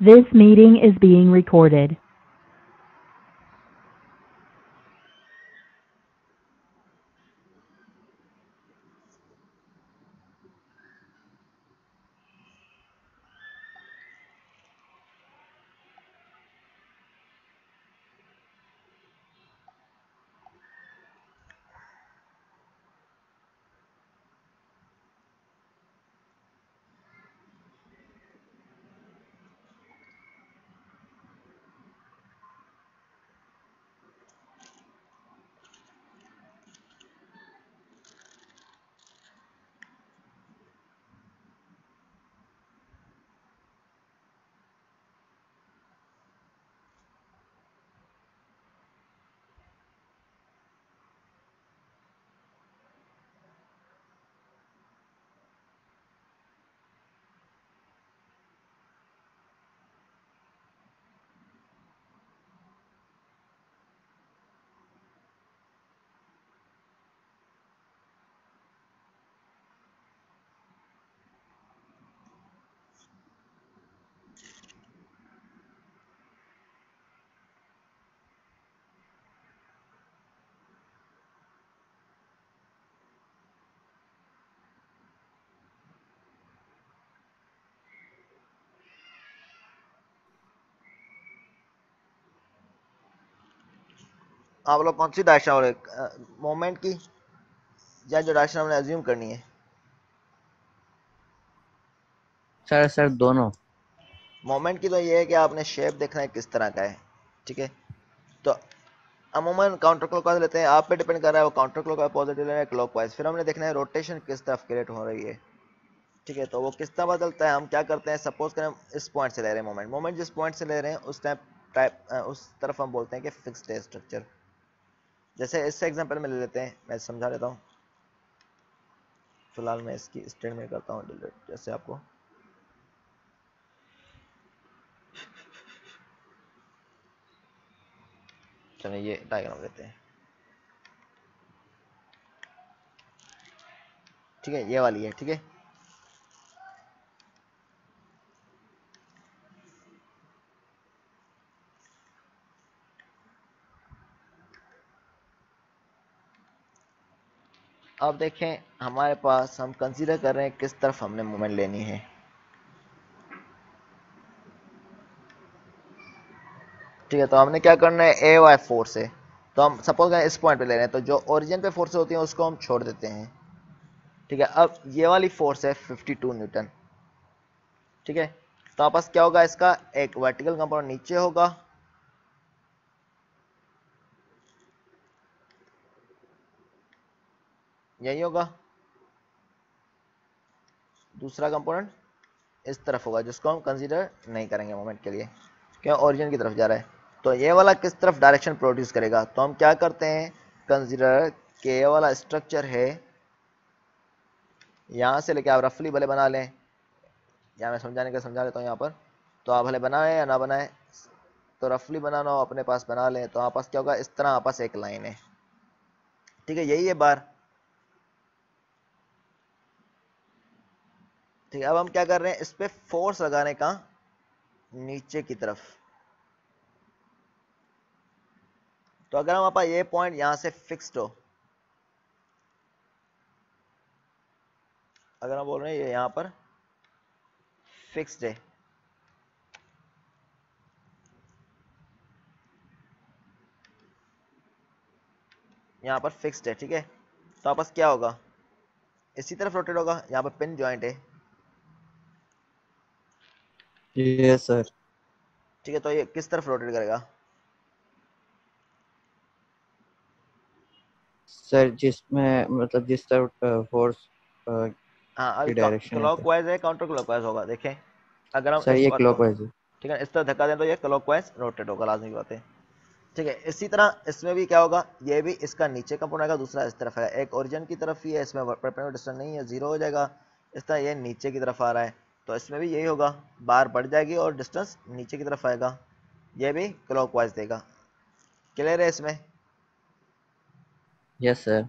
This meeting is being recorded. आप लोग कौन सी डायरेक्शन हो रहे, मोमेंट की या जो डायरेक्शन हमने अज्यूम करनी है? सर दोनों। मोमेंट की तो ये है कि आपने शेप देखना है किस तरह का है। ठीक है, तो अमूमन काउंटर क्लॉकवाइज लेते हैं, आप पे डिपेंड कर रहा है वो काउंटर क्लॉकवाइज पॉजिटिव लेना है क्लॉकवाइज। फिर हमने देखना है रोटेशन किस तरफ क्रिएट हो रही है। ठीक है, तो वो किस तरह बदलता है, हम क्या करते हैं, सपोज करें हम इस पॉइंट से ले रहे हैं मोमेंट, जिस पॉइंट से ले रहे हैं उस टाइप उस तरफ हम बोलते हैं कि फिक्स्ड है स्ट्रक्चर। जैसे इससे एग्जांपल में ले लेते हैं, मैं समझा देता हूँ। फिलहाल मैं इसकी स्टेट में करता हूँ डिलीट, जैसे आपको चलिए ये डायग्राम लेते हैं। ठीक है, ये वाली है। ठीक है, अब देखें हमारे पास, हम कंसीडर कर रहे हैं किस तरफ हमने मूवमेंट लेनी है। ठीक है, तो हमने क्या करना है, ए वाई फोर्स है, तो हम सपोज करें इस पॉइंट पे ले रहे हैं, तो जो ओरिजिन पे फोर्स होती हैं उसको हम छोड़ देते हैं। ठीक है, अब ये वाली फोर्स है 52 न्यूटन। ठीक है, तो आपस क्या होगा, इसका एक वर्टिकल कंपोनेंट नीचे होगा, यही होगा, दूसरा कंपोनेंट इस तरफ होगा जिसको हम कंसीडर नहीं करेंगे मोमेंट के लिए, क्यों ओरिजिन की तरफ जा रहा है। तो ये वाला किस तरफ डायरेक्शन प्रोड्यूस करेगा, तो हम क्या करते हैं, कंसीडर के ये वाला स्ट्रक्चर है, यहाँ से लेके आप रफली भले बना लें, या मैं समझाने का समझा लेता हूँ यहाँ पर, तो आप भले बनाए या ना बनाए, तो रफली बनाना हो अपने पास बना लें, तो आपस क्या होगा, इस तरह आपस एक लाइन है। ठीक है, यही है बार। ठीक है, अब हम क्या कर रहे हैं, इस पे फोर्स लगाने का नीचे की तरफ। तो अगर हम आपका ये पॉइंट यहां से फिक्स्ड हो, अगर हम बोल रहे हैं ये यहां पर फिक्स्ड है, यहाँ पर फिक्स्ड है। ठीक है, तो आपस क्या होगा, इसी तरफ रोटेट होगा, यहाँ पर पिन जॉइंट है। Yes sir. ठीक है, तो ये किस तरफ रोटेट करेगा, सर जिसमें मतलब जिस तरफ फोर्स हाँ की डायरेक्शन है सर। क्लॉकवाइज है काउंटर क्लॉकवाइज होगा, देखें अगर हम सर इस ये बात को, क्लॉकवाइज है। ठीक है, इस तरह धक्का दें तो ये क्लॉकवाइज रोटेट होगा, लाजमी बात है। ठीक है, इसी तरह इसमें भी क्या होगा, ये भी इसका नीचे कंपोनेंट आएगा, दूसरा इस तरफ है, एक ओरिजिन की तरफ ही है, इसमें परपेंडिकुलर डिस्टेंस नहीं है, जीरो हो जाएगा। इस तरह ये नीचे की तरफ आ रहा है, तो इसमें भी यही होगा, बार बढ़ जाएगी और डिस्टेंस नीचे की तरफ आएगा, ये भी क्लॉकवाइज देगा। क्लियर है इसमें? Yes sir.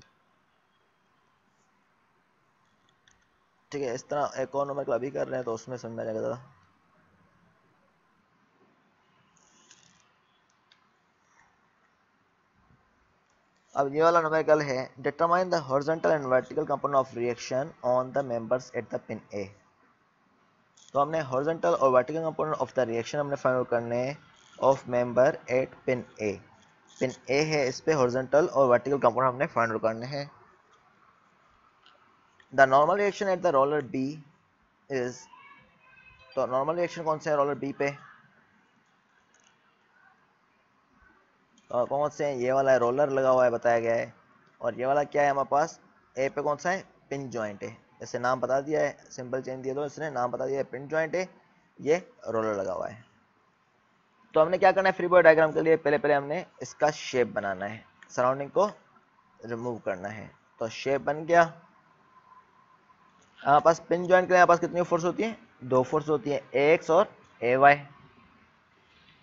ठीक है, इस तरह एक और नंबर अभी कर रहे हैं तो उसमें समझ में आ जाएगा ज़रा। अब ये वाला न्यूमेरिकल है, determine the horizontal and vertical component of reaction on the members at the pin A. तो हमने हॉरिजॉन्टल और vertical component of the reaction हमने फाइंड आउट करने of member at pin A. Pin A है, इस पे horizontal और vertical component हमने फाइंड आउट करने हैं। The normal reaction at the roller B is, तो नॉर्मल रिएक्शन कौन सा है रोलर बी पे, तो कौन से हैं, ये वाला है, रोलर लगा हुआ है बताया गया है, और ये वाला क्या है हमारे पास, ए पे कौन सा है, पिन जॉइंट है, जैसे नाम बता दिया है, सिंपल चेंज दिया, तो इसने नाम बता दिया है, पिन जॉइंट है, ये रोलर लगा हुआ है। तो हमने क्या करना है, फ्री बॉडी डायग्राम के लिए पहले हमने इसका शेप बनाना है, सराउंडिंग को रिमूव करना है। तो शेप बन गया, हमारे पास पिन जॉइंट के लिए हमारे पास कितनी फोर्स होती है, 2 फोर्स होती है, एक्स और ए वाई,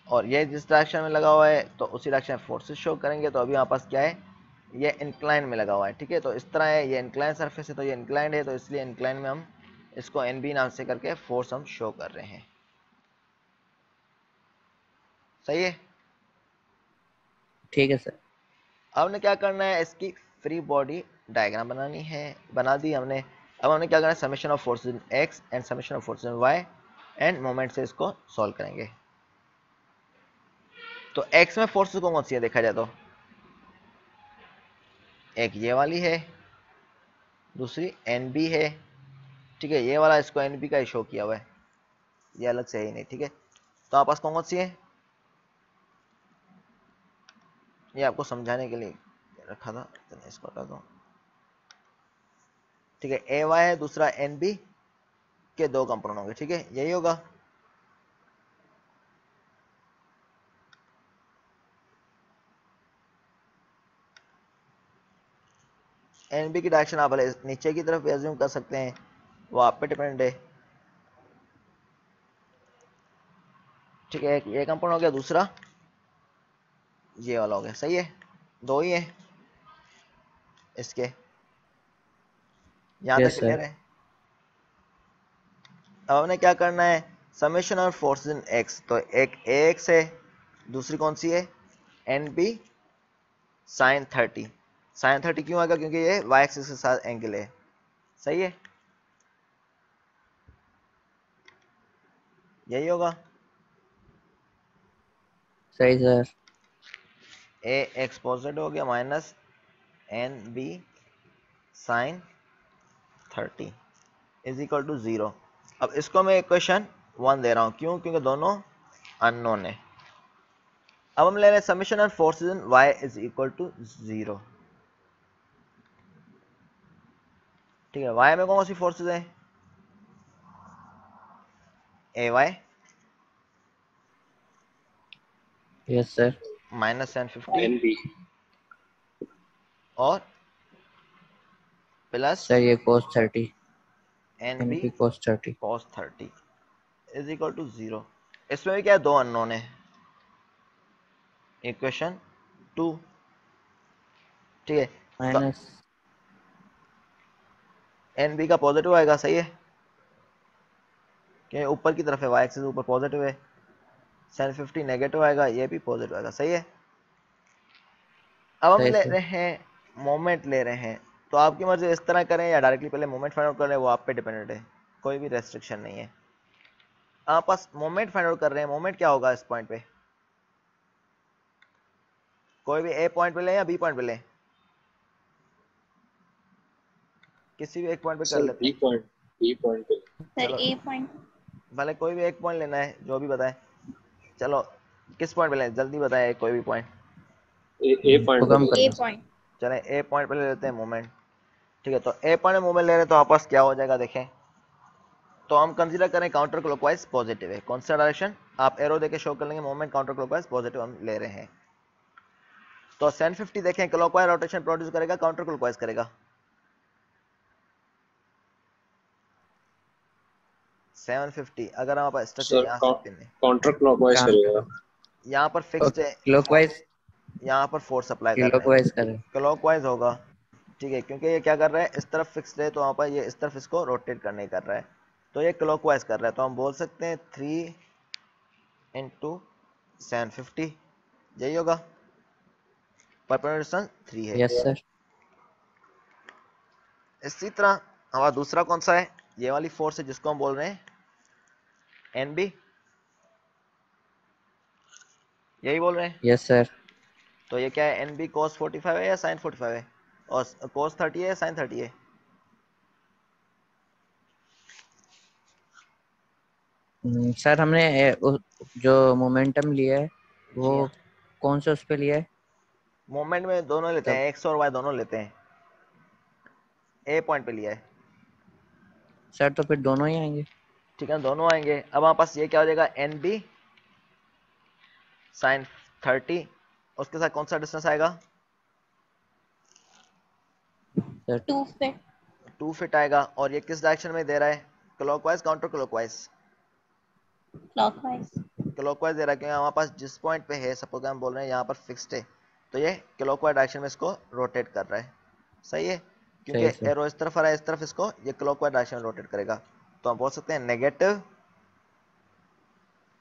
और ये जिस डायरेक्शन में लगा हुआ है तो उसी डायरेक्शन में फोर्सेस शो करेंगे। तो अभी हमारे पास क्या है, ये इंक्लाइन में लगा हुआ है, ठीक है, तो इस तरह है, ये इंक्लाइन सरफेस है, तो ये इंक्लाइन है, तो इसलिए इंक्लाइन में हम इसको एन बी नाम से करके फोर्स हम शो कर रहे हैं। सही है, ठीक है सर। अब हमने क्या करना है, इसकी फ्री बॉडी डायग्राम बनानी है, बना दी हमने। अब हमने क्या करना है, summation of forces in X and summation of forces in Y and moment से इसको सॉल्व करेंगे। तो एक्स में फोर्सेस कौन सी है देखा जाए तो एक ये वाली है, दूसरी एन बी है, ठीक है, ये वाला इसको एन बी का ही शो किया हुआ है, ये अलग से है ही नहीं, ठीक है। तो आप पास कौन सी है, ये आपको समझाने के लिए रखा था, तो इसको हटा दो, ठीक है, ए वाई है, दूसरा एन बी के 2 कंपोनेंट होंगे, ठीक है, यही होगा। एन बी की डायरेक्शन आप भले नीचे की तरफ एज्यूम कर सकते हैं, वो आप पे डिपेंड है, ठीक है। एक ये कंपोनेंट हो गया, दूसरा ये वाला हो गया, सही है, 2 ही है इसके, यहां तक यस क्लियर सर। है। अब हमने क्या करना है, summation of forces in x, तो एक एक्स है, दूसरी कौन सी है, एन बी साइन 30। साइन 30 क्यों आएगा, क्योंकि ये वाई एक्सिस के साथ एंगल है, सही है, यही होगा। सही सर। ए एक्स पॉजिटिव हो गया minus N B sine 30 is equal to 0। अब इसको मैं इक्वेशन 1 दे रहा हूं, क्यों, क्योंकि दोनों अननोन है। अब हम ले रहे हैं summation of forces in y is equal to 0, ठीक है। y में कौन सी फोर्सेस है, A Y yes sir. Minus N 50 NB और प्लस सर ये cos 30, N B NP cos 30। Cos 30 is equal to 0। इसमें भी क्या है, 2 अननोन है, इक्वेशन 2, ठीक है। तो माइनस एन बी का पॉजिटिव आएगा, सही है, कि ऊपर की तरफ है, वाई एक्सिस ऊपर पॉजिटिव है, साइन 50 नेगेटिव आएगा, ये भी पॉजिटिव आएगा, सही है। अब हम सही ले सर। रहे हैं मोमेंट ले रहे हैं, तो आपकी मर्जी इस तरह करें या डायरेक्टली पहले मोमेंट फाइंड आउट करें, वो आप पे डिपेंडेंट है, कोई भी रेस्ट्रिक्शन नहीं है। आप पास मोमेंट फाइंड आउट कर रहे हैं, मोमेंट क्या होगा इस पॉइंट पे, कोई भी ए पॉइंट पे लें या बी पॉइंट पे लें, किसी भी एक पॉइंट पे कर सर लेते हैं, बी पॉइंट पे सर चलो ए पॉइंट। भले कोई भी एक पॉइंट लेना है, जो भी बताएं, चलो किस पॉइंट पे लें, जल्दी बताएं कोई भी पॉइंट, ए पॉइंट कम पे ए करना। पॉइंट। चलें ए पॉइंट पे ले लेते हैं मोमेंट, ठीक है। तो ए पॉइंट में मोमेंट ले रहे हैं, तो आपके पास क्या हो जाएगा देखें, तो हम कंसीडर करें काउंटर क्लॉकवाइज पॉजिटिव है, कौन सा डायरेक्शन, आप एरो देके शो कर लेंगे, मोमेंट काउंटर क्लॉकवाइज पॉजिटिव हम ले रहे हैं। तो साइन 50 देखें क्लॉकवाइज रोटेशन प्रोड्यूस करेगा, काउंटर क्लॉकवाइज करेगा, 750। अगर हम आप स्ट्रक्चर सर यहाँ से पिन है, काउंटर क्लॉकवाइज कहाँ करेगा। यहाँ पर फिक्स्ड है, क्लॉकवाइज, यहाँ पर फोर्स अप्लाई कर रहे हैं, क्लॉकवाइज करें। क्लॉकवाइज होगा, ठीक है, क्योंकि ये क्या कर रहा है, इस तरफ फिक्स्ड है, तो वहाँ पर ये इस तरफ इसको रोटेट करने कर रहा है, तो ये क्लॉकवाइज कर रहा है, तो हम बोल सकते हैं 3 इंटू 750, यही होगा परपेंडिकुलर डिस्टेंस 3 है। Yes sir. इसी तरह हमारा दूसरा कौन सा है, ये वाली फोर्स है जिसको हम बोल रहे हैं एन बी, यही बोल रहे हैं। Yes sir. तो ये क्या है, एन बी cos 45 है या sin 45 है, और cos 30 है या sin 30 है? सर हमने जो मोमेंटम लिया है वो जी हाँ, कौन से उस पे लिया है? मोमेंट में दोनों लेते तब हैं, एक्स और वाई दोनों लेते हैं, ए पॉइंट पे लिया है। सर तो फिर दोनों ही आएंगे। ठीक है, दोनों आएंगे। अब हमारे पास ये क्या हो जाएगा, एन बी साइन 30, उसके साथ कौन सा डिस्टेंस आएगा, सर 2 फिट 2 फीट आएगा। और ये किस डायरेक्शन में दे रहा है, clockwise counter clockwise? Clockwise. Clockwise दे रहा है, क्योंकि हमारे पास जिस पॉइंट पे है, सपोज हम बोल रहे हैं यहाँ पर फिक्स्ड है, तो ये क्लॉकवाइज डायरेक्शन में इसको रोटेट कर रहा है। सही है, क्योंकि सही सर। एरो इस तरफ आ रहा है, इस तरफ इसको ये क्लॉकवाइज डायरेक्शन में रोटेट करेगा। तो हम बोल सकते हैं नेगेटिव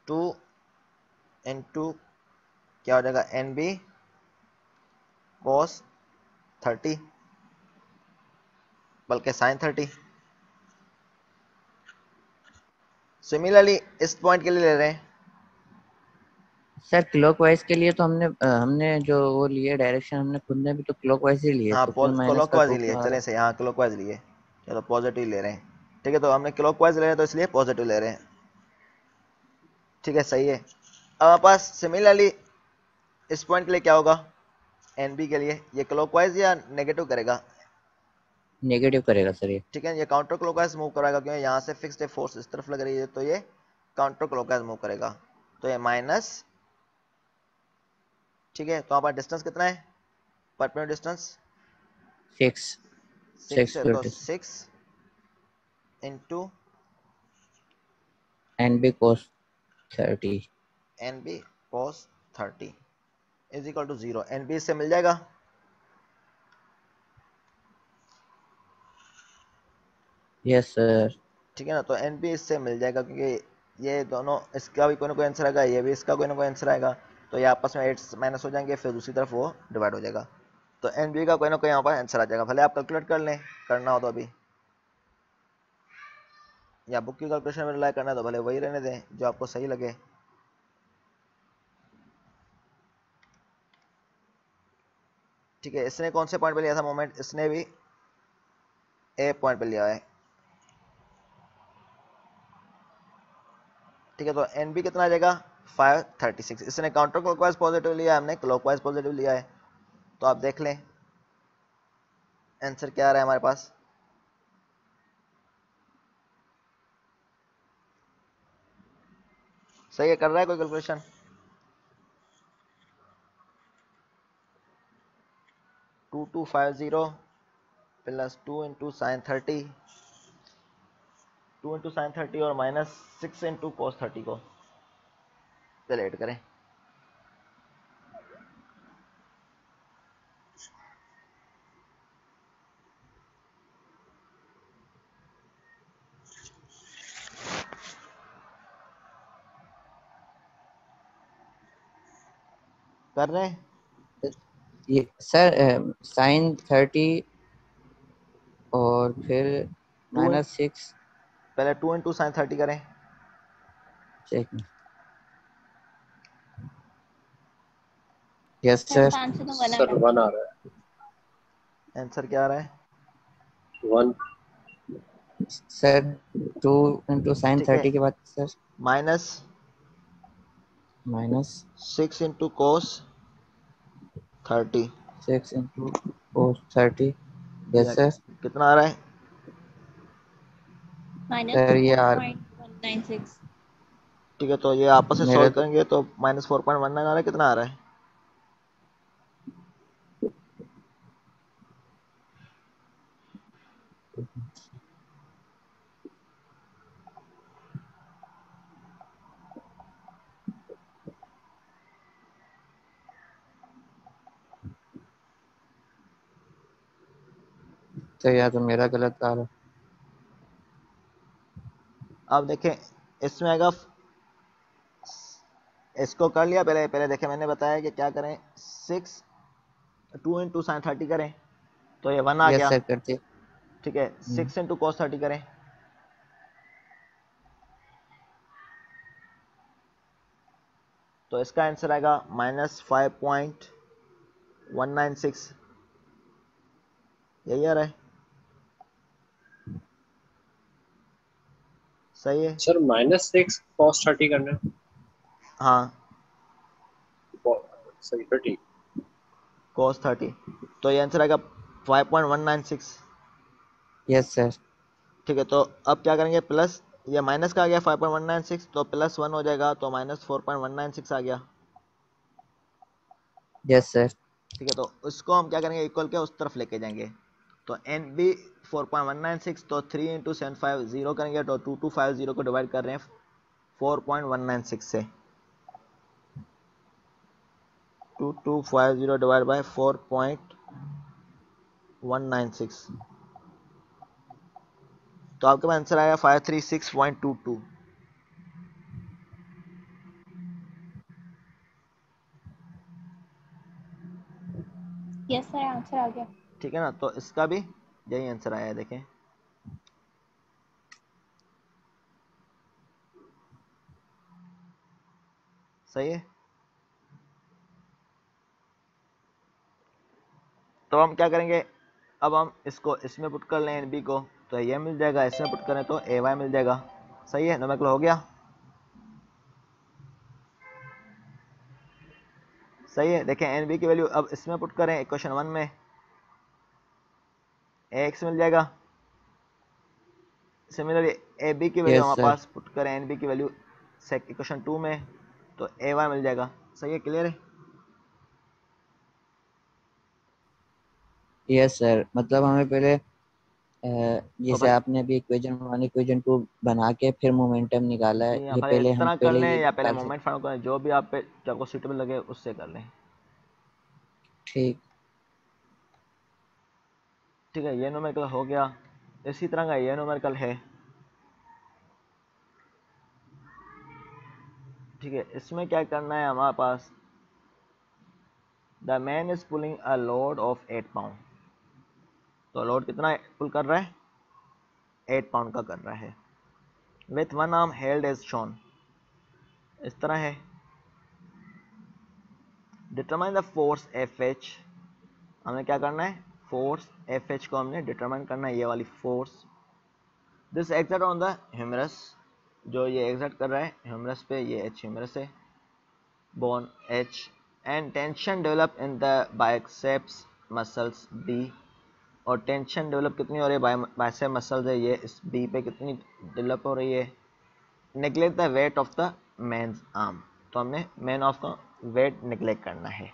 2 इंटू क्या हो जाएगा, एन बी cos 30, बल्कि sin 30। सिमिलरली इस पॉइंट के लिए ले रहे हैं, सर क्लॉकवाइज के लिए तो हमने जो वो लिए डायरेक्शन, हमने खुद ने भी तो क्लॉकवाइज ही लिए, हाँ तो फिर माइनस का क्लॉकवाइज ही टू लिए, क्यों आ रहा चले सही, हाँ क्लॉकवाइज लिए, चलो पॉजिटिव ले रहे हैं। ठीक है, तो हमने क्लॉकवाइज ले रहे हैं तो इसलिए पॉजिटिव ले रहे हैं। ठीक है, सही है। अब हमारे पास सिमिलरली इस पॉइंट के लिए क्या होगा, एन बी के लिए ये क्लॉकवाइज या नेगेटिव करेगा? है? नेगेटिव करेगा सर ये। ठीक है, ये काउंटर क्लॉकवाइज मूव कराएगा, क्योंकि यहाँ से फिक्स्ड है, फोर्स इस तरफ लग रही है, तो ये काउंटर क्लॉकवाइज मूव करेगा, तो ये माइनस। ठीक है, तो हमारे पास डिस्टेंस कितना है, परपेंडिकुलर डिस्टेंस 6 6 है, तो 6 6 into N B cos 30। N B cos 30 is equal to 0। N B इससे मिल जाएगा, यस सर। ठीक है ना, तो एन बी इससे मिल जाएगा, क्योंकि ये दोनों, इसका भी कोई ना कोई आंसर आएगा, ये भी इसका कोई ना कोई आंसर आएगा, तो ये आपस में 8 माइनस हो जाएंगे, फिर दूसरी तरफ वो डिवाइड हो जाएगा, तो एन बी का कोई ना कोई यहाँ पर आंसर आ जाएगा। भले आप कैलकुलेट कर लें, करना हो तो अभी, या बुक की कैलकुलेशन में रिलाई करना है तो भले वही रहने दें जो आपको सही लगे। ठीक है, इसने कौन से पॉइंट पे लिया था मोमेंट, इसने भी ए पॉइंट पे लिया है। ठीक है, तो एन बी कितना आ जाएगा 536। इसने काउंटर क्लॉकवाइज पॉजिटिव लिया है, हमने क्लॉकवाइज पॉजिटिव लिया है, तो आप देख लें आंसर क्या आ रहा है हमारे पास। सही है, कर रहा है कोई calculation? Two two 50 plus 2 into sine 30, 2 into sine 30 और माइनस 6 इंटू कॉस 30 को चले ऐड करें। कर रहे हैं, ये सर साइन 30 और फिर टू -6। पहले 2 इंटू साइन 30 करें, चेक। Yes sir sir. 5 से तो 1 आ सर रहा 1 आ रहा आंसर क्या आ रहा है? है 1। सर 2 इंटू साइन ठीक है, 30 के बाद sir minus minus 6 into cos 30। 6 into cos 30। जी हाँ, यस सर। कितना आ रहा है? सर ये आर -4.196। ठीक है, तो ये आपस में मेरे सॉल्व करेंगे तो -4.19 आ रहा है, कितना आ रहा है? तो या तो मेरा गलत आ रहा है। आप देखें, इसमें आएगा, इसको कर लिया, पहले पहले देखें, मैंने बताया कि क्या करें, 6 2 इंटू साइन 30 करें तो ये 1 आ यस गया, सर करते। ठीक है। 6 इंटू कॉस 30 करें तो इसका आंसर आएगा -5.196, यही आ रहा है, सही है। सर -6 cos 30 करना है। हाँ सही 30। cos 30, तो ये आंसर आएगा 5.196, यस सर। ठीक है। तो अब क्या करेंगे, प्लस ये माइनस का आ गया 5.196, तो +1 हो जाएगा, तो -4.196 आ गया, यस सर। ठीक है। तो उसको हम क्या करेंगे, इक्वल के उस तरफ लेके जाएंगे, तो एन बी 4.196, तो 3 इंटू 750 करेंगे तो 2250 को डिवाइड कर रहे हैं 4.196 से, 2250 डिवाइड बाय 4.196, तो आपके पास आंसर आएगा 536.22, यस सर आंसर आ गया। ठीक है ना। तो इसका भी यही आंसर आया है, देखें। सही है। तो हम क्या करेंगे, अब हम इसको इसमें पुट कर लें एन बी को, तो ये मिल जाएगा, इसमें पुट करें तो ए वाई मिल जाएगा, सही है। नोमेंक्लेचर हो गया, सही है। देखें एन बी की वैल्यू अब इसमें पुट करें इक्वेशन 1 में, ए एक्स मिल जाएगा, सिमिलरली ए बी की वैल्यू यस हमारे सर। पास पुट करें एन बी की वैल्यू इक्वेशन 2 में, तो ए वाई मिल जाएगा, सही है। क्लियर है। यस सर, मतलब हमें पहले तो जैसे बस आपने अभी इक्वेशन 1 इक्वेशन 2 बना के फिर मोमेंटम निकाला है, या ये पहले पहले इस हम तरह कर पहले लें ये या पहले निकाल मोमेंट सकते। फाइंड करें, जो भी आप पे जो आपको सूटेबल लगे उससे कर लें, ठीक। ठीक है। ये न्यूमेरिकल हो गया, इसी तरह का ये न्यूमेरिकल है, ठीक है। इसमें क्या करना है हमारे पास, the man is pulling a load of 8 pound, तो लोड कितना पुल कर रहा है, 8 पाउंड का कर रहा है, with one arm held as shown, इस तरह है। Determine the force F H, हमें क्या करना है, फोर्स एफ एच को हमने डिटरमाइन करना है, ये वाली force, this exert on the humerus, जो ये एक्सर्ट कर रहा है ह्यूमरस पे, ये एच ह्यूमरस है, bone H, and tension develop in the biceps muscles B, और टेंशन डेवलप कितनी हो रही है, बाइसेप मसल्स है ये, इस बी पे कितनी डेवलप हो रही है। Neglect the weight of the man's arm, तो हमने मैन ऑफ का वेट नेग्लेक्ट करना है,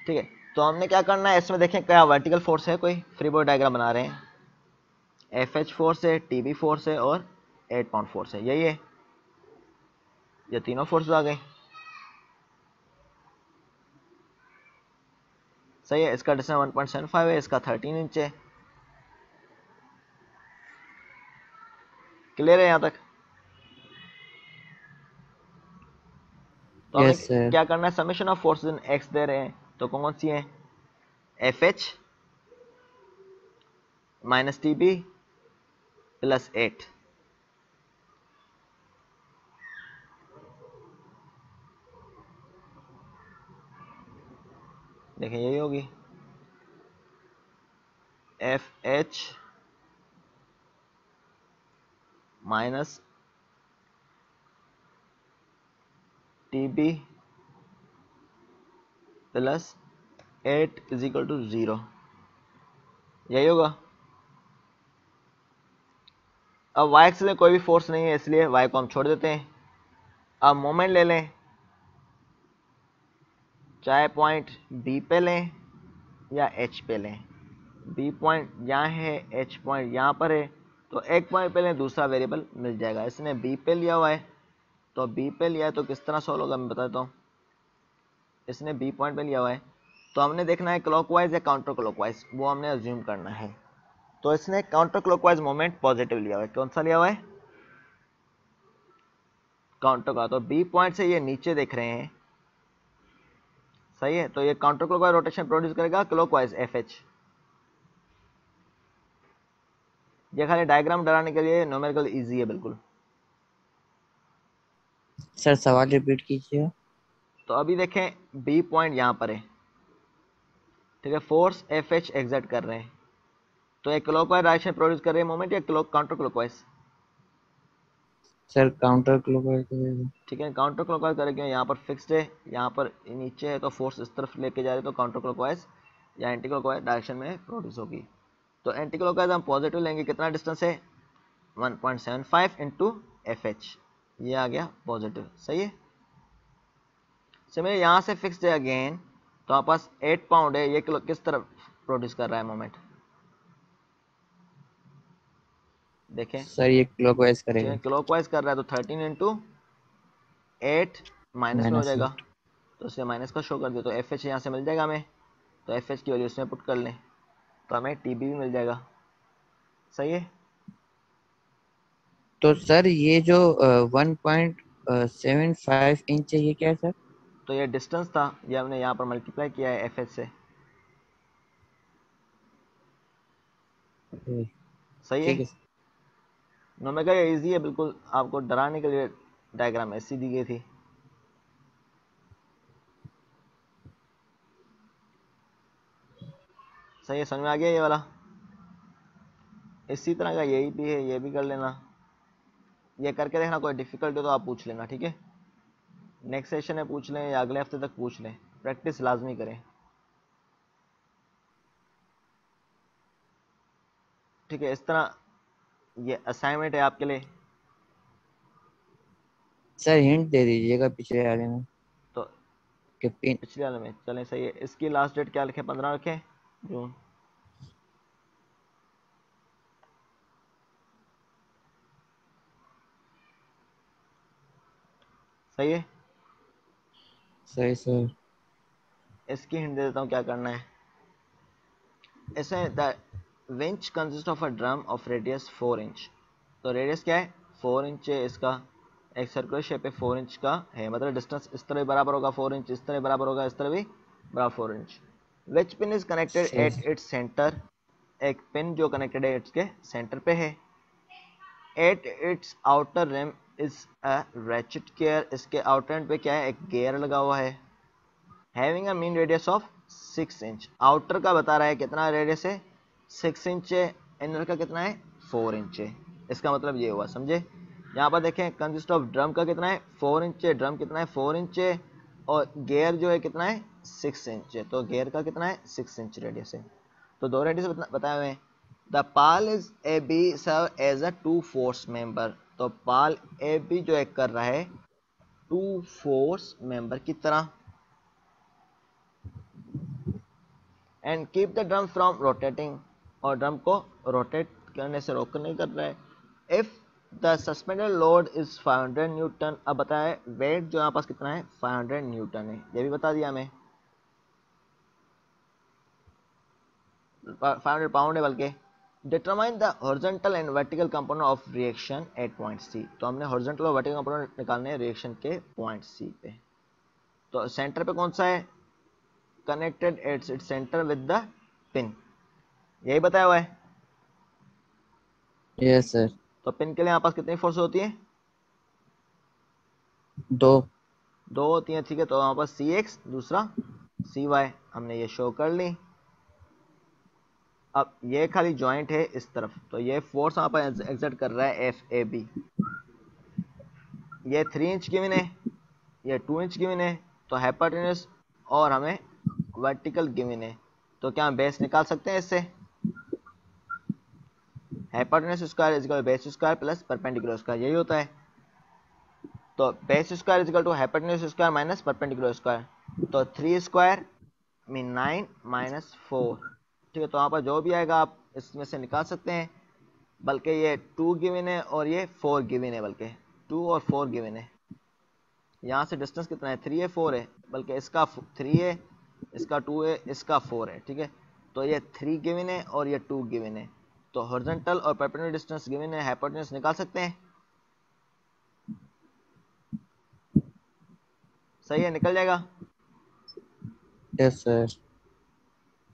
ठीक है। तो हमने क्या करना है, इसमें देखें क्या वर्टिकल फोर्स है, कोई फ्री बॉडी डायग्राम बना रहे हैं, एफ एच फोर्स है, टी बी फोर्स है और 8 पाउंड फोर्स है, यही है, ये तीनों फोर्स आ गए, सही है। इसका डिस्टेंस 1.75 है, इसका 13 इंच है, क्लियर है यहाँ तक। तो हमें यस सर। क्या करना है, summation of forces in X दे रहे हैं, तो कौन सी है, F H minus T B plus 8, देखिए यही होगी, F H minus T B plus 8 is equal to 0, यही होगा। अब y एक्सिस में कोई भी फोर्स नहीं है, इसलिए y को हम छोड़ देते हैं। अब मोमेंट ले लें, चाहे पॉइंट B पे लें या H पे लें, B पॉइंट यहाँ है, H पॉइंट यहाँ पर है, तो एक पॉइंट पे लें, दूसरा वेरिएबल मिल जाएगा। इसने B पे लिया हुआ है, तो B पे लिया है, तो किस तरह सॉल्व होगा मैं बताता हूँ। इसने B पॉइंट पे लिया हुआ है, तो हमने देखना है क्लॉकवाइज या काउंटर क्लॉकवाइज, वो हमने अज्यूम करना है। तो इसने काउंटर क्लॉकवाइज मोमेंट पॉजिटिव लिया हुआ है, कौन सा लिया हुआ है, काउंटर का। तो B पॉइंट से ये नीचे देख रहे हैं, सही है, तो ये काउंटर क्लॉकवाइज रोटेशन प्रोड्यूस करेगा क्लॉकवाइज FH। ये खाली डायग्राम डराने के लिए, न्यूमेरिकल इजी है बिल्कुल। सर सवाल रिपीट कीजिए। तो अभी देखें बी पॉइंट यहाँ पर है, ठीक है, फोर्स FH एग्जर्ट कर रहे हैं, तो एक क्लॉकवाइज डायरेक्शन प्रोड्यूस कर रहे हैं मोमेंट या counter clockwise? Sir counter clockwise करेगा। ठीक है, काउंटर क्लॉकवाइज करेंगे, यहाँ पर फिक्स्ड है, यहाँ पर नीचे है, तो फोर्स इस तरफ लेके जा रहे तो काउंटर क्लॉकवाइज या एंटी क्लॉकवाइज डायरेक्शन में प्रोड्यूस होगी। तो एंटी क्लॉकवाइज हम पॉजिटिव लेंगे, कितना डिस्टेंस है 1.75 इंटू FH, ये आ गया पॉजिटिव। सही है, सिमिलर यहाँ से फिक्स्ड है अगेन, तो हमारे पास 8 पाउंड है, ये किस तरफ प्रोड्यूस कर रहा है मोमेंट देखें। सर ये क्लॉकवाइज करेगा। क्लॉकवाइज कर रहा है तो 13 इंटू 8 माइनस में हो जाएगा, 8। तो इससे माइनस का शो कर दिया, तो FH यहाँ से मिल जाएगा हमें, तो FH की वैल्यू इसमें पुट कर लें तो हमें TB भी मिल जाएगा। सही है, तो सर ये जो 1.75 इंच है, ये क्या है सर? तो ये डिस्टेंस था, ये हमने यहाँ पर मल्टीप्लाई किया है FH से। सही है, ठीक है। नोमेगा ये इजी है बिल्कुल, आपको डराने के लिए डायग्राम ऐसी दी गई थी। सही है, समझ में आ गया ये वाला? इसी तरह का यही भी है, ये भी कर लेना, ये करके देखना, कोई डिफिकल्ट हो तो आप पूछ लेना, ठीक है, नेक्स्ट सेशन में पूछ लें या अगले हफ्ते तक पूछ लें, प्रैक्टिस लाजमी करें। ठीक है, इस तरह ये असाइनमेंट है आपके लिए। सर हिंट दे दीजिएगा पिछले वाले में तो कि पिन। पिछले वाले में चलें, सही है, इसकी लास्ट डेट क्या लिखे, 15 रखें जून। सही है, सही सर। इसकी हिंट दे देता हूँ क्या करना है। इसमें the winch consist of a drum of radius 4 inch, तो रेडियस क्या है 4 इंच है, इसका एक सर्कुलर शेप है 4 इंच का है, मतलब डिस्टेंस इस तरह भी बराबर होगा 4 इंच, इस तरह बराबर होगा, इस तरह भी बराबर 4 inch. Which pin is connected सही एट इट्स सेंटर, एक पिन जो कनेक्टेड है इसके सेंटर पे है। At its outer rim is a ratchet gear, इसके आउटर एंड पे क्या है, एक गियर लगा हुआ है। Having a mean radius of 6 inch, outer का बता रहा है कितना रेडियस है 6 इंच है, इनर का कितना है 4 इंच है, इसका मतलब ये हुआ, समझे। यहाँ पर देखें कंसिस्ट ऑफ ड्रम का कितना है 4 इंच है, ड्रम कितना है 4 इंच है, और गियर जो है कितना है 6 इंच है, तो गियर का कितना है 6 इंच रेडियस है। तो दो रेडियस बताए हुए हैं। The pawl is A B serve as a 2 force member, तो पाल ए बी जो है कर रहा है 2 फोर्स मेंबर की तरह। And keep the drum from rotating, और ड्रम को रोटेट करने से रोक नहीं कर रहा है। If the suspended load is 500 Newton, अब बताए वेट जो यहाँ पास कितना है 500 न्यूटन है, ये भी बता दिया हमें, 500 पाउंड है बल्कि। Determine the horizontal and vertical component of reaction at point C, तो हमने हॉरिजॉन्टल और वर्टिकल कंपोनेंट निकालने हैं रिएक्शन के पॉइंट सी पे। तो सेंटर पे कौन सा है, connected eight its centre with the pin, यही बताया हुआ है। Yes sir. तो पिन के लिए यहाँ पास कितनी फोर्स होती है, 2। 2 होती हैं, ठीक है, तो यहाँ पास सी एक्स, दूसरा सी वाई, हमने ये शो कर ली। अब ये खाली जॉइंट है इस तरफ, तो ये फोर्स यहाँ पर एक्सर्ट कर रहा है एफ ए बी, ये 3 इंच गिवन है, ये 2 इंच गिवन है, तो हाइपोटेन्यूज और हमें वर्टिकल गिवन है, तो क्या हम बेस निकाल सकते हैं इससे, hypotenuse square is equal to base square plus perpendicular square, यही होता है। तो base square is equal to hypotenuse square minus perpendicular square, तो 3 स्क्वायर मीन 9 माइनस 4, ठीक है, तो वहाँ पर जो भी आएगा आप इसमें से निकाल सकते हैं, बल्कि ये 2 गिवन है और ये 4 गिवन है, बल्कि 2 और 4 गिवन है। यहाँ से डिस्टेंस कितना है 3 है 4 है, बल्कि इसका 3 है, इसका 2 है, इसका 4 है, ठीक है, तो ये 3 गिवन है और ये 2 गिवन है, तो हॉरिजॉन्टल और परपेंडिकुलर डिस्टेंस गिवन है, हाइपोटेन्यूज निकाल सकते हैं। सही है, निकल जाएगा। Yes sir.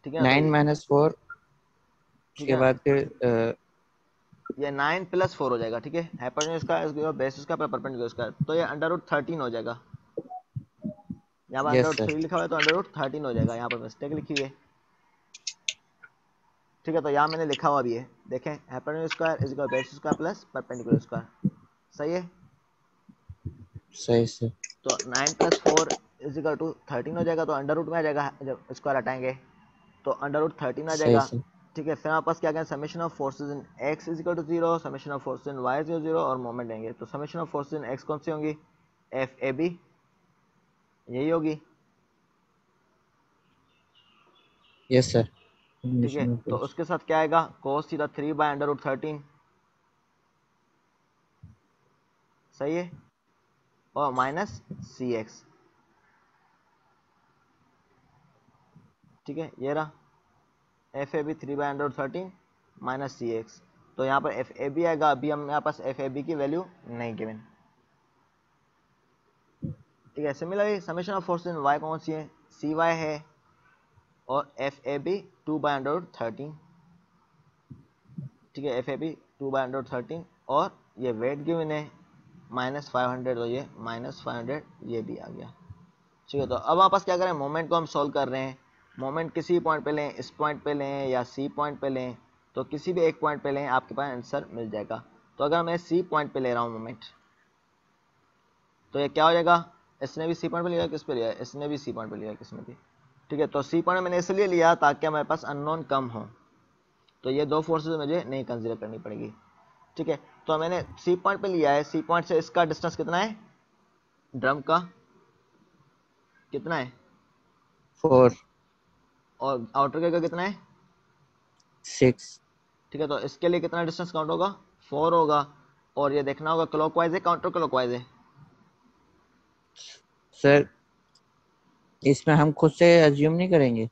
ठीक है ना? तो 9 - 4 ठीक उसके है ना, बाद फिर ये 9 + 4 हो जाएगा। ठीक है, हाइपोटेन्यूज का बेस उसका परपेंडिकुलर उसका, तो ये √13 हो जाएगा। यहाँ पर यस सर। √3 लिखा हुआ है तो √13 हो जाएगा, यहाँ पर मिस्टेक लिखी हुई है। ठीक है, तो यहाँ मैंने लिखा हुआ भी है, देखें, hypotenuse square is equal base square plus perpendicular square. सही है। सही सर। तो 9 + 4 इज इक्वल टू 13 हो जाएगा, तो अंडर रूट में आ जाएगा, जब स्क्वायर हटाएंगे तो अंडर रूट 13 आ सही जाएगा। सर। ठीक है, फिर हमारे पास क्या क्या, summation of forces in X is equal to 0, summation of forces in Y is 0 और मोमेंट देंगे। तो summation of forces in X कौन सी होंगी, एफ ए बी, यही होगी। Yes sir. ठीक है, तो उसके साथ क्या आएगा, कोस थीटा 3/√13। सही है, और माइनस सी एक्स। ठीक है, ये रहा F A B 3/√13 minus C X. तो यहाँ पर एफ ए बी आएगा, अभी हम यहाँ पास एफ ए बी की वैल्यू नहीं गिवन। ठीक है, similarly summation of force in Y कौन सी है, सी वाई है, और एफ ए बी 2/√13। ठीक है, एफ ए बी 2/√13, और ये वेट गिवन है -500, तो ये -500 ये भी आ गया। ठीक है, तो अब हमारे पास क्या करें, मोमेंट को हम सॉल्व कर रहे हैं। मोमेंट किसी पॉइंट पे लें, इस पॉइंट पे लें या सी पॉइंट पे लें, तो किसी भी एक पॉइंट पे लें, आपके पास आंसर मिल जाएगा। तो अगर मैं सी पॉइंट पे ले रहा हूँ मोमेंट, तो ये क्या हो जाएगा, इसने भी सी पॉइंट पे लिया, किस पे लिया, इसने भी सी पॉइंट पे लिया, किसने भी। ठीक है, तो सी पॉइंट मैंने इसलिए लिया ताकि हमारे पास अननोन कम हो, तो ये दो फोर्सेज मुझे नहीं कंसिडर करनी पड़ेगी। ठीक है, तो मैंने सी पॉइंट पे लिया है, सी पॉइंट से इसका डिस्टेंस कितना है, ड्रम का कितना है, 4 और आउटर का कितना है, 6। ठीक है, तो इसके लिए कितना डिस्टेंस काउंट होगा, 4 होगा। और ये देखना होगा क्लॉकवाइज है काउंटर क्लॉकवाइज है। सर इसमें हम खुद से अज्यूम नहीं करेंगे।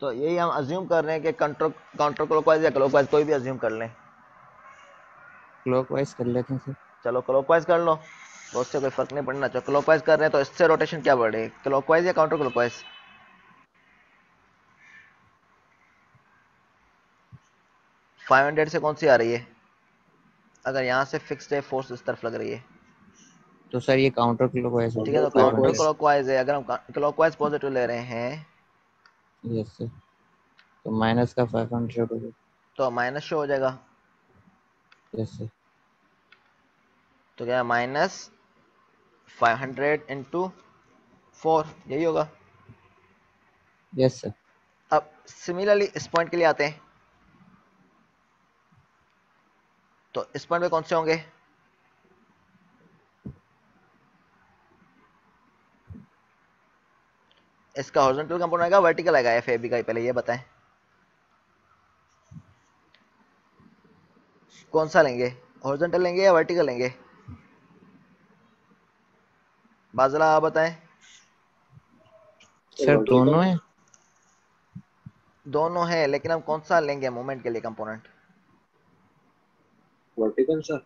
तो यही हम अज्यूम कर रहे हैं कि काउंटर क्लॉकवाइज या क्लॉकवाइज, कोई भी अज्यूम कर लें। क्लॉकवाइज कर लेते हैं सर। चलो क्लॉकवाइज कर लो, तो उससे कोई फर्क नहीं पड़ना। चलो क्लॉकवाइज कर रहे हैं, तो इससे रोटेशन क्या बढ़े, क्लॉकवाइज या काउंटर क्लॉकवाइज, 500 से कौन सी आ रही है, अगर यहाँ से फिक्स्ड है फोर्स इस तरफ लग रही है। तो सर ये काउंटर क्लॉकवाइज हो ठीक है, गया तो काउंटर 500। क्लॉकवाइज है, अगर हम क्लॉकवाइज पॉजिटिव ले रहे हैं, यस सर। तो माइनस का 500 हो गया। तो माइनस शो हो जाएगा। Yes sir. तो क्या, -500 × 4, यही होगा। Yes sir. अब सिमिलरली इस पॉइंट के लिए आते हैं, तो इस पॉइंट पे कौन से होंगे, इसका हॉरिजॉन्टल कंपोनेंट आएगा, वर्टिकल आएगा, एफ ए बी का, पहले ये बताएं कौन सा लेंगे, हॉरिजॉन्टल लेंगे या वर्टिकल लेंगे, बाजला आप बताएं। सर दोनों है। दोनों है, लेकिन हम कौन सा लेंगे मोमेंट के लिए कंपोनेंट, वर्टिकल सर।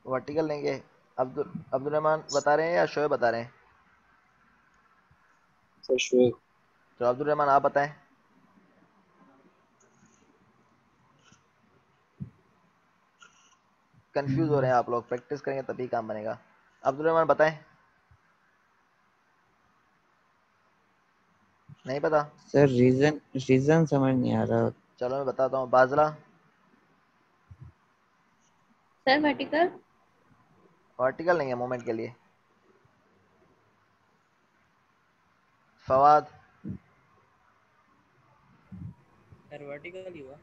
वर्टिकल लेंगे। अब्दुल रहमान बता रहे हैं या शोएब बता रहे हैं, सर श्वेत। तो अब्दुल रहमान आप बताएं। कंफ्यूज हो रहे हैं आप लोग, प्रैक्टिस करेंगे तभी काम बनेगा। अब्दुल रहमान बताएं, नहीं पता, सर रीजन रीजन समझ नहीं आ रहा। चलो मैं बताता हूँ, बाजला सर वर्टिकल। वर्टिकल लेंगे मोमेंट के लिए, फवाद, सर वर्टिकल ही हुआ।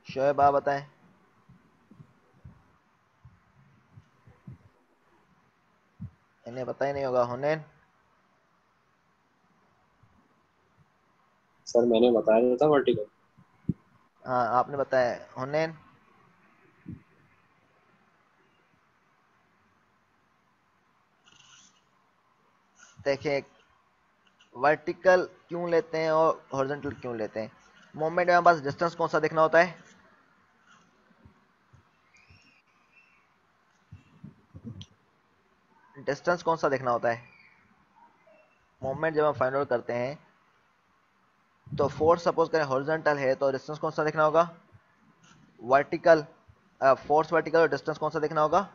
शोएब आप बताएं। इन्हें पता ही नहीं होगा, हुनैन, सर मैंने बताया था वर्टिकल। हाँ आपने बताया, हुनैन, देखिए वर्टिकल क्यों लेते हैं और हॉरिजॉन्टल क्यों लेते हैं, मोमेंट में हमारे पास डिस्टेंस कौन सा देखना होता है, डिस्टेंस कौन सा देखना होता है, मोमेंट जब हम फाइंड आउट करते हैं तो फोर्स सपोज करें हॉरिजॉन्टल है तो डिस्टेंस कौन सा देखना होगा, वर्टिकल। फोर्स वर्टिकल और डिस्टेंस कौन सा देखना होगा,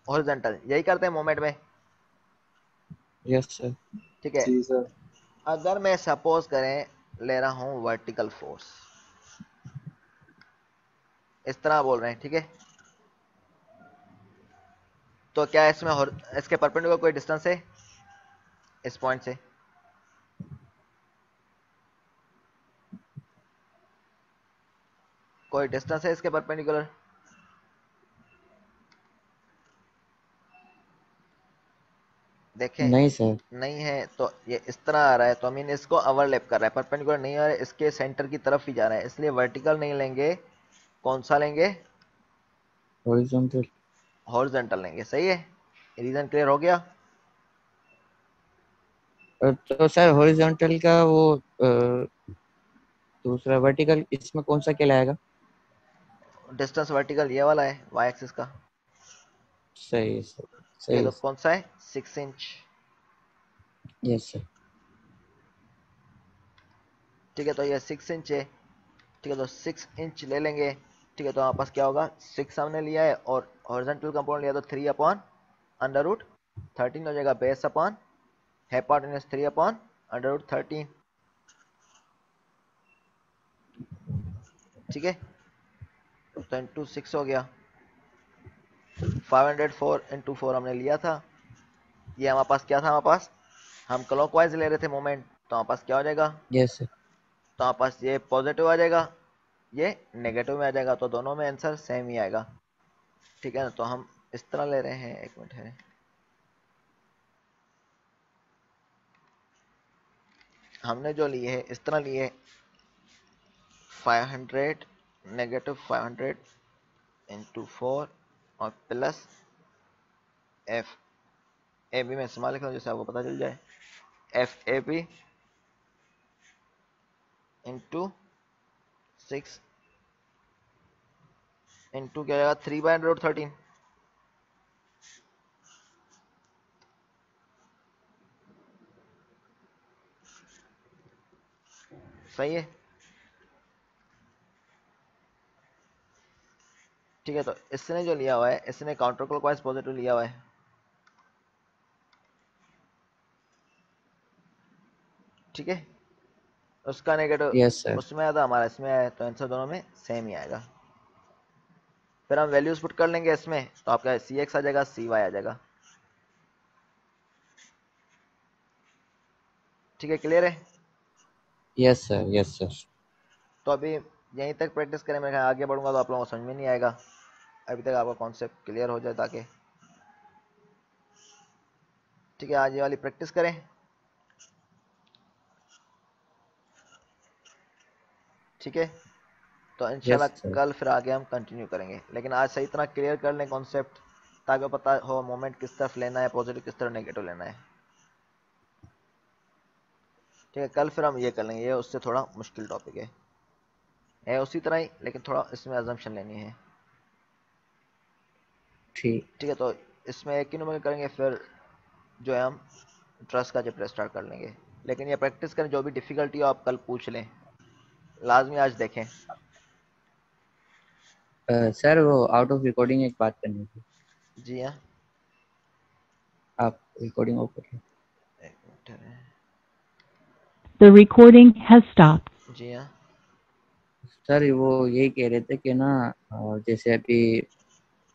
हॉरिजॉन्टल। यही करते हैं मोमेंट में, यस सर। ठीक है। जी सर। अगर मैं सपोज करें ले रहा हूं वर्टिकल फोर्स, इस तरह बोल रहे हैं, ठीक है। तो क्या इसमें इसके परपेंडिकुलर कोई डिस्टेंस है इस पॉइंट से, कोई डिस्टेंस है इसके परपेंडिकुलर, देखें। नहीं सर। नहीं है तो ये इस तरह आ रहा है, तो मीन इसको ओवरलैप कर रहा है, परपेंडिकुलर नहीं आ रहा है, इसके सेंटर की तरफ ही जा रहा है, इसलिए वर्टिकल नहीं लेंगे, कौन सा लेंगे, हॉरिजॉन्टल। हॉरिजॉन्टल लेंगे। सही है, रीजन क्लियर हो गया। तो सर हॉरिजॉन्टल का वो दूसरा वर्टिकल इसमें कौन सा कहलाएगा? डिस्टेंस वर्टिकल ये वाला है वाई एक्सिस का, सही है सर। ठीक है। सही तो है सर। कौन सा है, 6 इंच, यस सर। ठीक है। तो ये 6 इंच है, ठीक है। तो 6 इंच ले लेंगे, ठीक है। तो हमारे पास क्या होगा, 6 हमने लिया है और हॉरिजॉन्टल कंपोनेंट लिया तो 3/√13 हो जाएगा, बेस अपॉन हाइपोटेन्यूज 3/√13, ठीक है। तो इंटू 6 हो गया, 504 हमने लिया था। ये हमारे पास क्या था, हमारे पास हम क्लॉकवाइज ले रहे थे मोमेंट, तो हमारे पास क्या हो जाएगा, यस सर। तो हमारे पास ये पॉजिटिव आ जाएगा, ये नेगेटिव में आ जाएगा, तो दोनों में आंसर सेम ही आएगा, ठीक है ना। तो हम इस तरह ले रहे हैं, एक मिनट है, हमने जो लिए है इस तरह लिए 500 -500 × 4 और प्लस एफ ए बी में इस्तेमाल लिख रहा हूँ जैसे आपको पता चल जाए, F A B into 6 into क्या जाएगा 3/√13, सही है, ठीक है। तो इसने जो लिया हुआ है, इसने काउंटर क्लॉकवाइज पॉजिटिव लिया हुआ है, ठीक है। उसका नेगेटिव यस सर। उसमें आया था, हमारा इसमें आया है, तो आंसर दोनों में सेम ही आएगा। फिर हम वैल्यूज पुट कर लेंगे इसमें, तो आपका सी एक्स आ जाएगा, सी वाई आ जाएगा, ठीक है। क्लियर है। Yes sir. Yes sir. तो अभी यहीं तक प्रैक्टिस करें, मैं आगे बढ़ूंगा तो आप लोगों को समझ में नहीं आएगा, अभी तक आपका कॉन्सेप्ट क्लियर हो जाए ताकि, ठीक है। आज ये वाली प्रैक्टिस करें, ठीक है। तो इंशाल्लाह यस सर। कल फिर आगे हम कंटिन्यू करेंगे, लेकिन आज सही तरह क्लियर कर लें कॉन्सेप्ट, ताकि पता हो मोमेंट किस तरफ लेना है, पॉजिटिव किस तरफ नेगेटिव लेना है, ठीक है। कल फिर हम ये कर लेंगे, ये उससे थोड़ा मुश्किल टॉपिक है उसी तरह ही, लेकिन थोड़ा इसमें अजम्पशन लेनी है, ठीक। ठीक है। तो इसमें एक ही नंबर करेंगे, फिर जो है हम ट्रस्ट का चैप्टर स्टार्ट कर लेंगे, लेकिन ये प्रैक्टिस करें, जो भी डिफिकल्टी हो आप कल पूछ लें, लाजमी आज देखें। सर वो आउट ऑफ रिकॉर्डिंग एक बात करनी थी। जी हाँ, आप रिकॉर्डिंग ऑफ करिए। एक मिनट है। The recording has stopped. जी हाँ, सर वो यही कह रहे थे कि ना जैसे अभी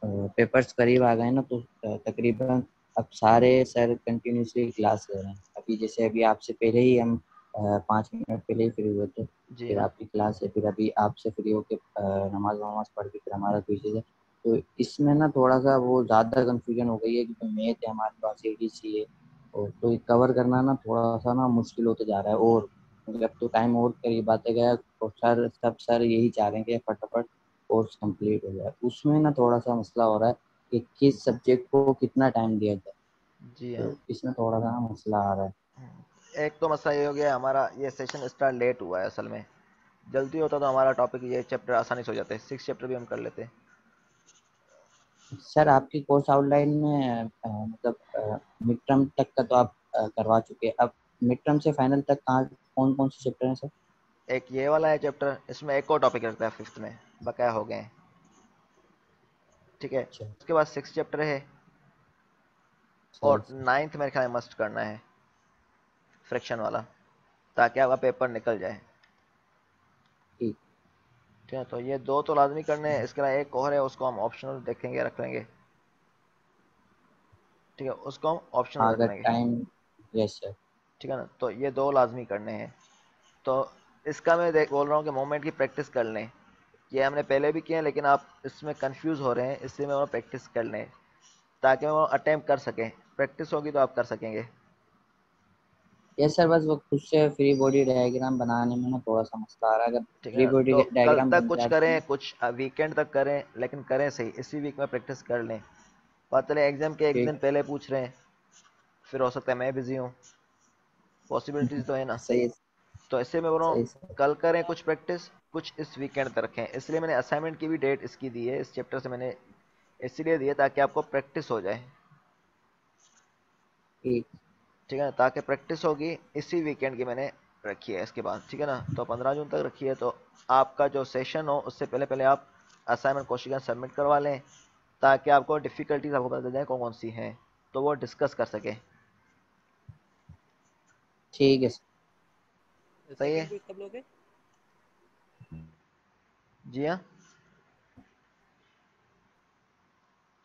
पेपर्स करीब आ गए ना, तो तकरीबन अब सारे सर कंटिन्यूसली क्लास ले रहे हैं। अभी जैसे अभी आपसे पहले ही हम 5 मिनट पहले ही फ्री हुए थे, जी फिर हाँ, आपकी क्लास है, फिर अभी आपसे फ्री होके नमाज वमाज पढ़ के फिर हमारा क्विज़ है। तो इसमें ना थोड़ा सा वो ज़्यादा कंफ्यूजन हो गई है, क्योंकि मैथ है हमारे पास, एडीसी है, और तो ये कवर करना ना थोड़ा सा ना मुश्किल होते जा रहा है। और मतलब तो टाइम और करीब आते गया, और सब सर यही चाह रहे हैं कि फटाफट कोर्स कंप्लीट हो जाए। उसमें ना थोड़ा सा मसला हो रहा है कि किस सब्जेक्ट को कितना टाइम दिया जाए, जी हाँ। तो इसमें थोड़ा सा ना मसला आ रहा है। एक तो मसला ये हो गया, हमारा ये सेशन स्टार्ट लेट हुआ है, असल में जल्दी होता तो हमारा टॉपिक ये चैप्टर आसानी से हो जाते, 6 चैप्टर भी हम कर लेते। सर आपकी कोर्स आउटलाइन में मतलब मिड टर्म तक का तो आप करवा चुके हैं, अब मिड टर्म से फाइनल तक कहाँ कौन कौन से चैप्टर हैं सर? एक ये वाला है चैप्टर, इसमें एक और टॉपिक रखता है 5th में, बकाया हो गए। ठीक है, अच्छा उसके बाद 6 चैप्टर है, सही और 9th मेरे ख्याल में मस्ट करना है फ्रैक्शन वाला, ताकि आपका पेपर निकल जाए। ठीक। ठीक है, तो ये 2 तो लाजमी करने हैं। इसके अलावा एक और है, उसको हम ऑप्शनल देखेंगे, रख लेंगे। ठीक है, उसको हम ऑप्शनल रख अगर लेंगे। Time, yes sir. ठीक है ना, तो ये 2 लाजमी करने हैं। तो इसका मैं देख बोल रहा हूँ कि मोमेंट की प्रैक्टिस कर लें। ये हमने पहले भी किया है, लेकिन आप इसमें कंफ्यूज हो रहे हैं, इसलिए मैं वो प्रैक्टिस कर लें ताकि वो अटेम्प्ट कर सकें। प्रैक्टिस होगी तो आप कर सकेंगे। यस सर, बस वो खुद से फ्री बॉडी डायग्राम बनाने में ना थोड़ा सा मसला आ रहा है। अगर ठीक है फ्री ना, बॉडी तो कल डायग्राम तक बन कुछ जाए तो करें, कुछ वीकेंड तक करें, लेकिन करें सही। इसी वीक में प्रैक्टिस कर लें। पता चले एग्जाम के एक ठीक। दिन पहले पूछ रहे हैं, फिर हो सकता है मैं बिजी हूँ, पॉसिबिलिटीज तो है ना। सही। तो इससे मैं बोल रहा हूँ सही सर। कल करें कुछ प्रैक्टिस, कुछ इस वीकेंड तक रखें। इसलिए मैंने असाइनमेंट की भी डेट इसकी दी है, इस चैप्टर से मैंने इसलिए दी है ताकि आपको प्रैक्टिस हो जाए। ठीक। ठीक है ना, ताकि प्रैक्टिस होगी। इसी वीकेंड की मैंने रखी है इसके बाद। ठीक है ना, तो 15 जून तक रखी है। तो आपका जो सेशन हो उससे पहले पहले आप असाइनमेंट कोशिश सबमिट करवा लें, ताकि आपको डिफ़िकल्टीज आपको पता चल जाए कौन कौन सी हैं, तो वो डिस्कस कर सकें। ठीक है सर। सही है। सेकंड क्विज कब लोगे? जी हाँ,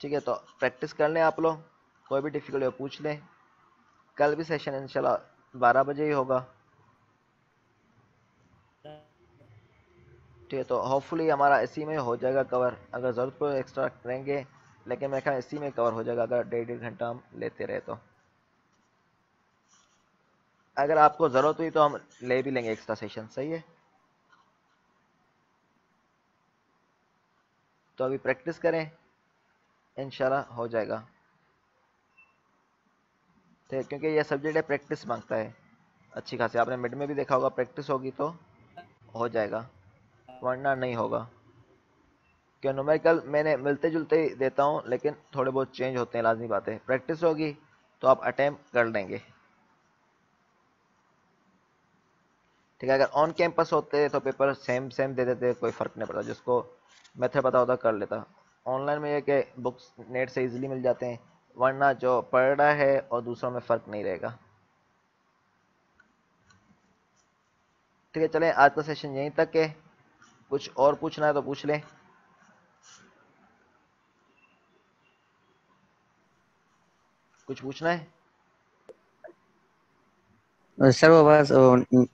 ठीक है, तो प्रैक्टिस कर लें आप लोग। कोई भी डिफ़िकल्टी हो पूछ लें। कल भी सेशन इंशाल्लाह 12 बजे ही होगा। ठीक है, तो होपफुली हमारा इसी में हो जाएगा कवर। अगर ज़रूरत पड़े एक्स्ट्रा करेंगे, लेकिन मेरे ख्याल इसी में कवर हो जाएगा अगर 1.5 घंटा हम लेते रहे तो। अगर आपको ज़रूरत हुई तो हम ले भी लेंगे एक्स्ट्रा सेशन। सही है, तो अभी प्रैक्टिस करें, इंशाल्लाह हो जाएगा। ठीक है, क्योंकि ये सब्जेक्ट है प्रैक्टिस मांगता है अच्छी खासी। आपने मिड में भी देखा होगा, प्रैक्टिस होगी तो हो जाएगा, वरना नहीं होगा। क्या न्यूमेरिकल मैंने मिलते जुलते ही देता हूँ, लेकिन थोड़े बहुत चेंज होते हैं, लाजमी बात है। प्रैक्टिस होगी तो आप अटेम्प्ट कर लेंगे। ठीक है, अगर ऑन कैंपस होते तो पेपर सेम सेम दे देते, कोई फ़र्क नहीं पड़ता। जिसको मेथड पता होता कर लेता। ऑनलाइन में ये कि बुक्स नेट से इजीली मिल जाते हैं, वरना जो पढ़ रहा है और दूसरों में फ़र्क नहीं रहेगा। ठीक है, चलें, आज का सेशन यहीं तक है। कुछ और पूछना है तो पूछ लें। कुछ पूछना है? सर वो बस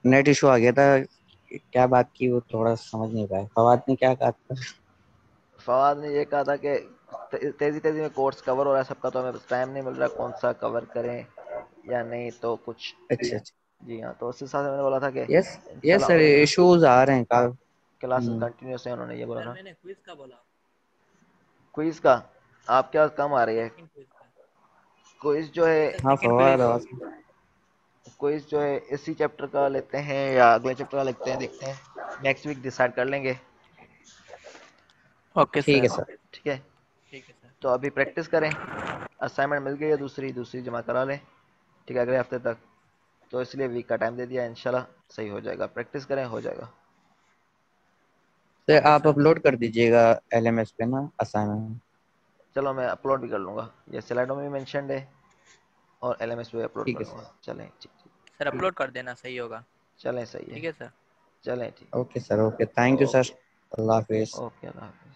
नेट इशू आ गया था, क्या बात की वो थोड़ा समझ नहीं पाया। फवाद ने क्या कहा था? फवाद ने ये कहा था कि तेज़ी तेज़ी में कोर्स कवर हो रहा है सबका, तो हमें टाइम नहीं मिल रहा कौन सा कवर करें या नहीं, तो कुछ। अच्छा अच्छा। जी हाँ, तो उस हिसाब से मैंने बोला था कि यस। यस इंशाल्लाह सर, इश्यूज आ रहे हैं क्लासेस कंटिन्यूस है, उन्होंने ये बोला सर था। मैंने क्विज का बोला, क्विज का आपके पास कम आ रही है। सेकंड क्विज का। क्विज जो है, यस सर, हाँ सेकंड फवाद क्विज। आवाज। क्विज जो है इसी चैप्टर का लेते हैं या अगले चैप्टर का लेते हैं, देखते हैं, नेक्स्ट वीक डिसाइड कर लेंगे। ओके ठीक है सर। सर। ठीक है, ठीक है सर। तो अभी प्रैक्टिस करें। असाइनमेंट मिल गई है, दूसरी दूसरी जमा करा लें। ठीक है, अगले हफ्ते तक। तो इसलिए वीक का टाइम दे दिया, इंशाल्लाह सही हो जाएगा। प्रैक्टिस करें, हो जाएगा। सर ओके आप सर। अपलोड कर दीजिएगा एलएमएस पे ना असाइनमेंट। चलो, मैं अपलोड भी कर लूँगा, ये स्लाइडों में भी मेंशनड है और एलएमएस पे अपलोड ठीक कर है सर। दूँगा। चलें, ठीक ठीक। सर अपलोड कर देना, सही होगा। चलें, सही ठीक है। है सर। चलें, ठीक। Okay sir, okay, thank you sir. Okay, अल्लाह हाफिज़। ओके, अल्लाह हाफ़िज़।